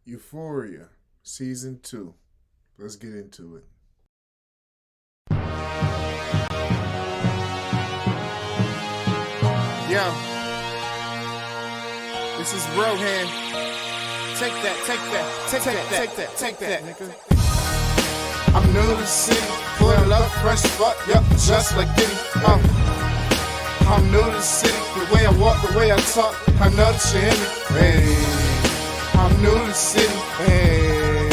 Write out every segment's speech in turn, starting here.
Euphoria, Season 2. Let's get into it. Yo, this is Rohan. Take that, nigga. I'm new to the city, pulling up fresh fuck, yup, just like Diddy. I'm new to the city, the way I walk, the way I talk, I know that you hear me. Hey, I'm new to the city, hey,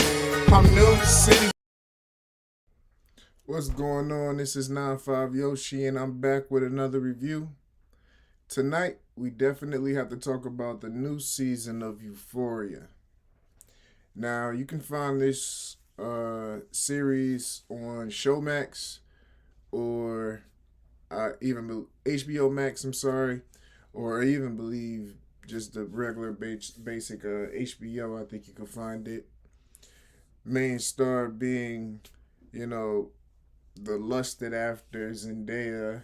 I'm new to the city. What's going on? This is 95 Yoshi, and I'm back with another review. Tonight, we definitely have to talk about the new season of Euphoria. Now, you can find this series on Showmax or even HBO Max, I'm sorry, or I even believe just the regular basic HBO. I think you can find it. Main star being, you know, the lusted after Zendaya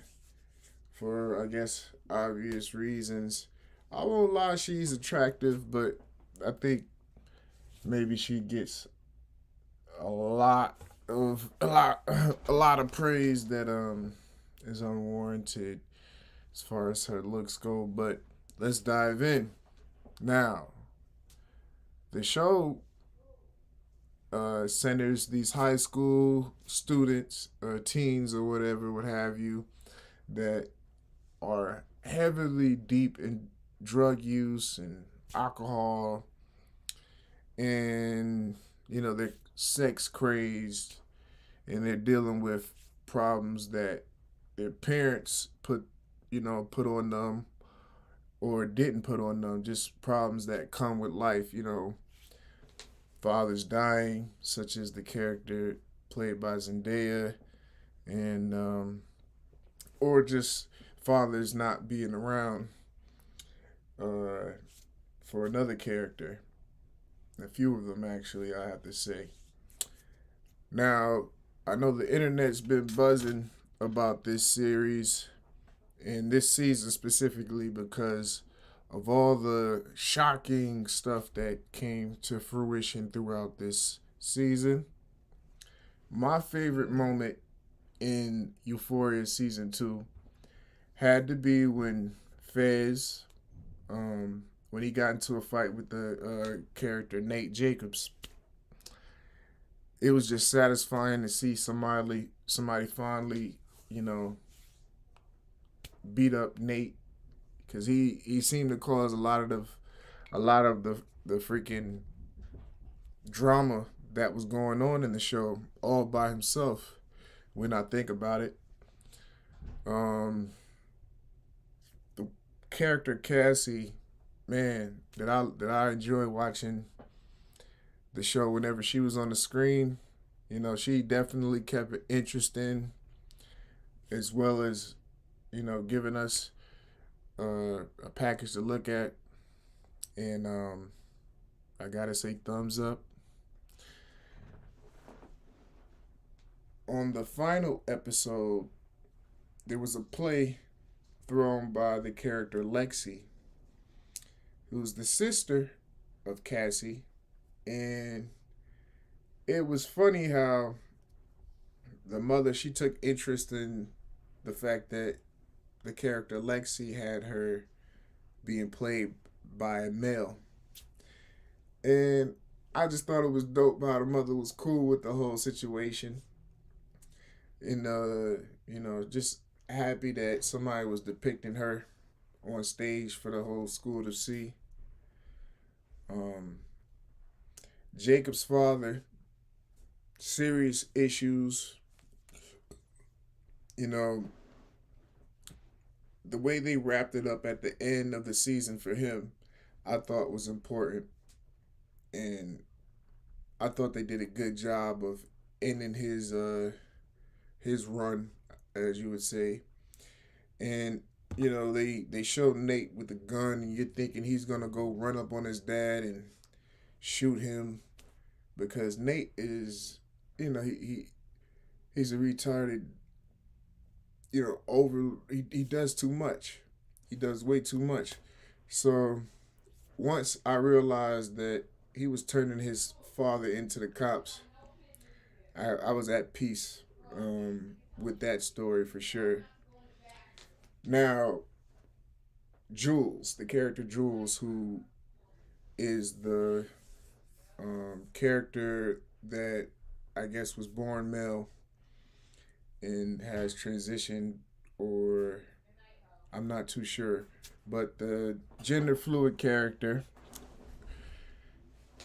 for, I guess, obvious reasons. I won't lie, she's attractive, but I think maybe she gets a lot a lot of praise that is unwarranted as far as her looks go. But let's dive in. Now, the show centers these high school students, teens or whatever, what have you, that are heavily deep in drug use and alcohol, and they're sex crazed, and they're dealing with problems that their parents put on them or didn't put on them, just problems that come with life, fathers dying, such as the character played by Zendaya, and or just fathers not being around for another character. A few of them, actually, I have to say. Now, I know the internet's been buzzing about this series and this season specifically because of all the shocking stuff that came to fruition throughout this season. My favorite moment in Euphoria Season 2 had to be when Fez, when he got into a fight with the character Nate Jacobs. It was just satisfying to see somebody finally, beat up Nate, because he seemed to cause a lot of the freaking drama that was going on in the show all by himself when I think about it. The character Cassie, man, that I enjoy watching the show whenever she was on the screen. She definitely kept it interesting, as well as giving us a package to look at. And I gotta say, thumbs up. On the final episode, there was a play thrown by the character Lexi, who's the sister of Cassie. And it was funny how the mother, she took interest in the fact that the character Lexi had her being played by a male. And I just thought it was dope how the mother was cool with the whole situation. And, just happy that somebody was depicting her on stage for the whole school to see. Jacob's father, serious issues. The way they wrapped it up at the end of the season for him, I thought was important. And I thought they did a good job of ending his run, as you would say. And they showed Nate with the gun, and you're thinking he's gonna go run up on his dad and shoot him, because Nate is, he's a retarded, he does too much. He does way too much. So once I realized that he was turning his father into the cops, I was at peace with that story for sure. Now, Jules, the character Jules, who is the character that I guess was born male and has transitioned, or I'm not too sure, but the gender fluid character,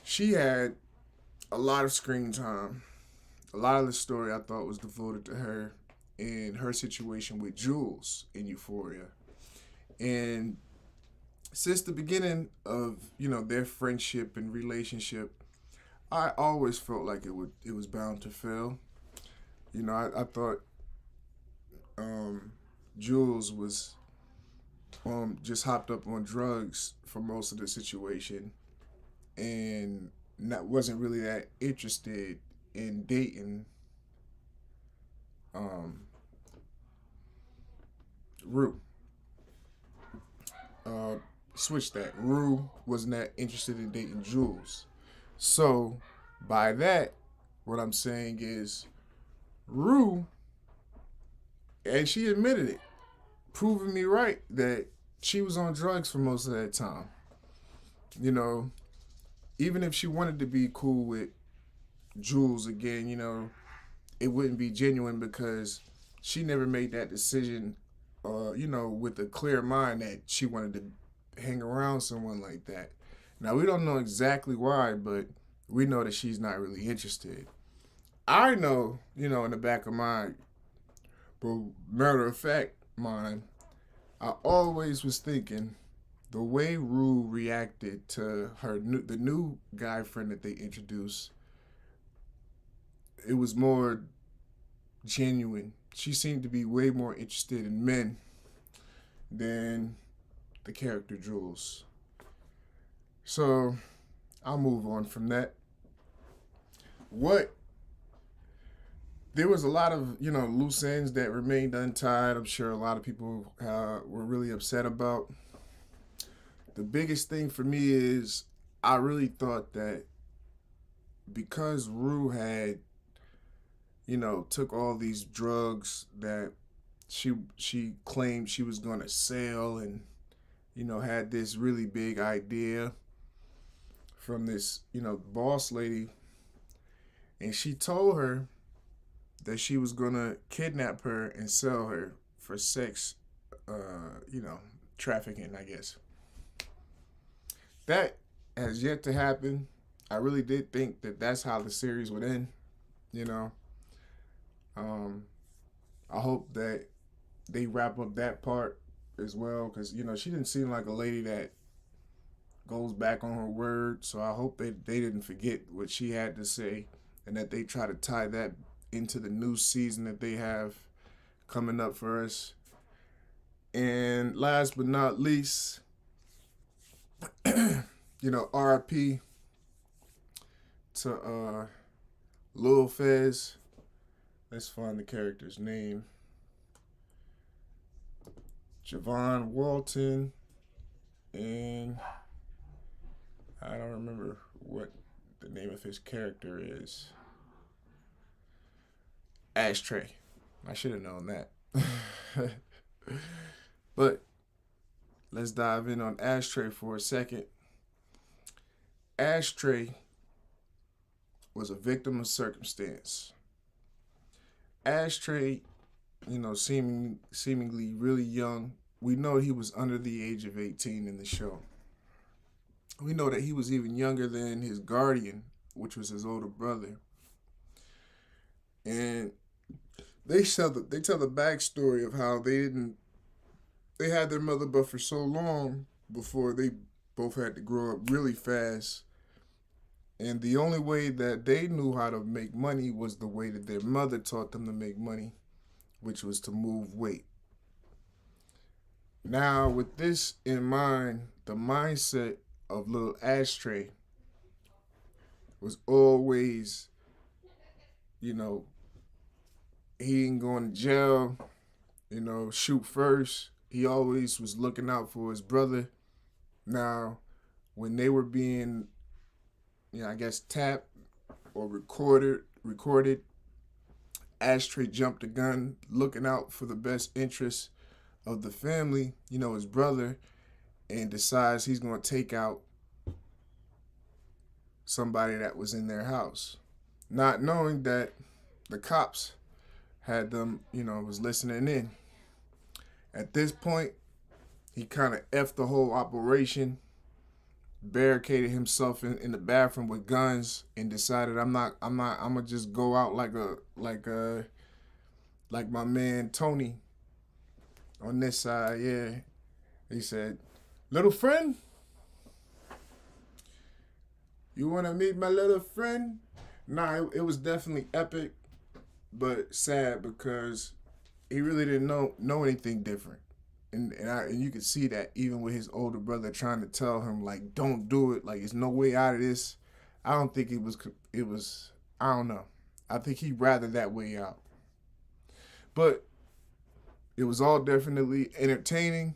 she had a lot of screen time. A lot of the story I thought was devoted to her and her situation with Jules in Euphoria. And since the beginning of, their friendship and relationship, I always felt like it was bound to fail. I thought um, Jules was just hopped up on drugs for most of the situation and wasn't really that interested in dating um, Rue. Uh, Switch that. Rue wasn't that interested in dating Jules. So, by that, what I'm saying is Rue, and she admitted it, proving me right that she was on drugs for most of that time. You know, even if she wanted to be cool with Jules again, it wouldn't be genuine because she never made that decision, with a clear mind that she wanted to hang around someone like that. Now, we don't know exactly why, but we know that she's not really interested. I know, in the back of my, but matter of fact, mind, I always was thinking the way Rue reacted to the new guy friend that they introduced, it was more genuine. She seemed to be way more interested in men than the character Jules. So I'll move on from that. What There was a lot of loose ends that remained untied. I'm sure a lot of people were really upset about. The biggest thing for me is I really thought that because Rue had took all these drugs that she claimed she was going to sell, and had this really big idea from this boss lady, and she told her that she was going to kidnap her and sell her for sex, trafficking, I guess. That has yet to happen. I really did think that that's how the series would end, you know. Um, I hope that they wrap up that part as well, because she didn't seem like a lady that goes back on her word. So I hope they didn't forget what she had to say, and that they try to tie that into the new season that they have coming up for us. And last but not least, RIP to Lil Fez. Let's find the character's name. Javon Walton, and I don't remember what the name of his character is. Ashtray. I should have known that. But let's dive in on Ashtray for a second. Ashtray was a victim of circumstance. Ashtray, seemingly really young. We know he was under the age of 18 in the show. We know that he was even younger than his guardian, which was his older brother. And they tell the backstory of how they had their mother but for so long before they both had to grow up really fast. And the only way that they knew how to make money was the way that their mother taught them to make money, which was to move weight. Now, with this in mind, the mindset of little Ashtray was always, he ain't going to jail, shoot first. He always was looking out for his brother. Now, when they were being I guess tapped or recorded. Ashtray jumped the gun, looking out for the best interests of the family, his brother, and decides he's going to take out somebody that was in their house, not knowing that the cops had them, was listening in. At this point, he kind of effed the whole operation, barricaded himself in the bathroom with guns, and decided I'm gonna just go out like my man Tony on this side. Yeah, he said, "Little friend, you wanna meet my little friend?" Nah, it was definitely epic, but sad because he really didn't know anything different. And you could see that even with his older brother trying to tell him, like, don't do it, like, there's no way out of this. I don't think it was I don't know. I think he'd rather that way out. But it was all definitely entertaining.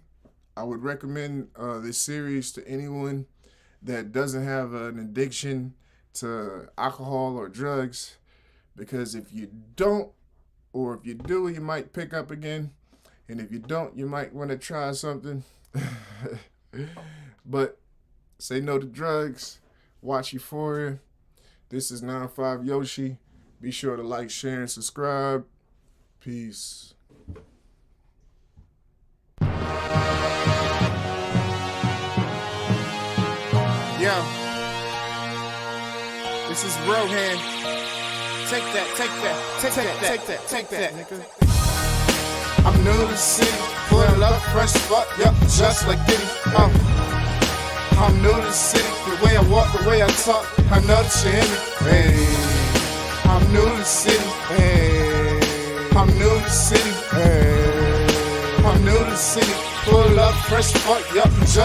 I would recommend this series to anyone that doesn't have an addiction to alcohol or drugs, because if you don't, or if you do, you might pick up again. And if you don't, you might want to try something. But say no to drugs. Watch Euphoria. This is 9-5 Yoshi. Be sure to like, share, and subscribe. Peace. Yo, this is Rohan. Take that, nigga. I'm new to the city, pulling up fresh spot, yup, just like Diddy. I'm new to the city, the way I walk, the way I talk, I know that you hear me. Hey, I'm new to the city. Hey, I'm new to the city. Hey, I'm new to the city, pull up fresh spot, yup, just